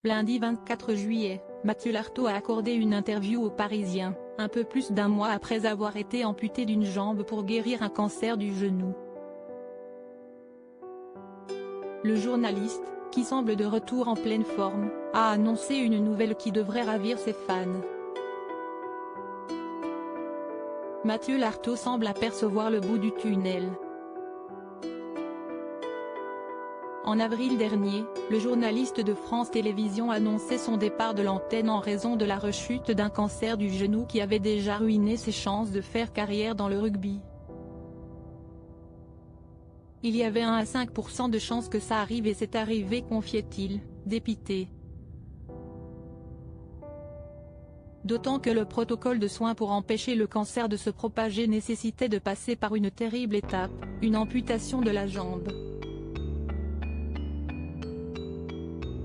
Lundi 24 juillet, Mathieu Lartaud a accordé une interview aux Parisiens, un peu plus d'un mois après avoir été amputé d'une jambe pour guérir un cancer du genou. Le journaliste, qui semble de retour en pleine forme, a annoncé une nouvelle qui devrait ravir ses fans. Mathieu Lartaud semble apercevoir le bout du tunnel. En avril dernier, le journaliste de France Télévisions annonçait son départ de l'antenne en raison de la rechute d'un cancer du genou qui avait déjà ruiné ses chances de faire carrière dans le rugby. Il y avait 1 à 5% de chances que ça arrive et c'est arrivé, confiait-il, dépité. D'autant que le protocole de soins pour empêcher le cancer de se propager nécessitait de passer par une terrible étape, une amputation de la jambe.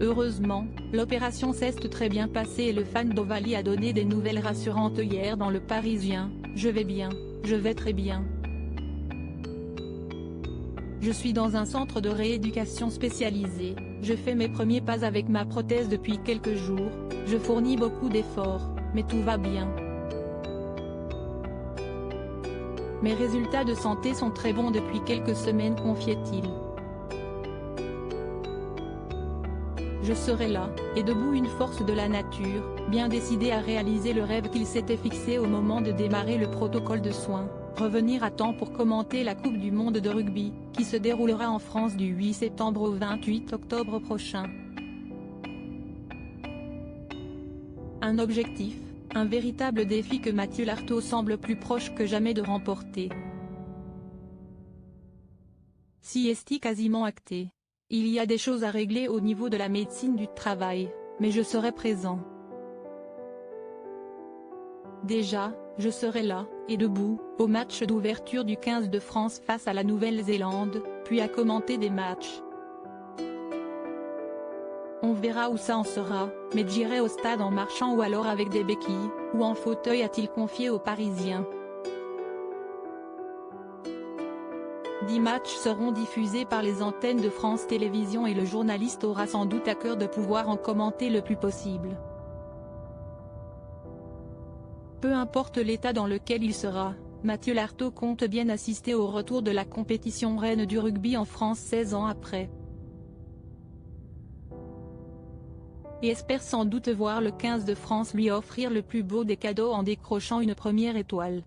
Heureusement, l'opération s'est très bien passée et le fan d'Ovalie a donné des nouvelles rassurantes hier dans Le Parisien. « Je vais bien, je vais très bien. Je suis dans un centre de rééducation spécialisé, je fais mes premiers pas avec ma prothèse depuis quelques jours, je fournis beaucoup d'efforts, mais tout va bien. Mes résultats de santé sont très bons depuis quelques semaines », confiait-il. Je serai là, et debout, une force de la nature, bien décidé à réaliser le rêve qu'il s'était fixé au moment de démarrer le protocole de soins, revenir à temps pour commenter la Coupe du monde de rugby, qui se déroulera en France du 8 septembre au 28 octobre prochain. Un objectif, un véritable défi que Mathieu Lartaud semble plus proche que jamais de remporter. Si est quasiment acté. Il y a des choses à régler au niveau de la médecine du travail, mais je serai présent. Déjà, je serai là, et debout, au match d'ouverture du 15 de France face à la Nouvelle-Zélande, puis à commenter des matchs. On verra où ça en sera, mais j'irai au stade en marchant ou alors avec des béquilles, ou en fauteuil, a-t-il confié aux Parisiens. 10 matchs seront diffusés par les antennes de France Télévisions et le journaliste aura sans doute à cœur de pouvoir en commenter le plus possible. Peu importe l'état dans lequel il sera, Mathieu Lartaud compte bien assister au retour de la compétition reine du rugby en France 16 ans après. Et espère sans doute voir le 15 de France lui offrir le plus beau des cadeaux en décrochant une première étoile.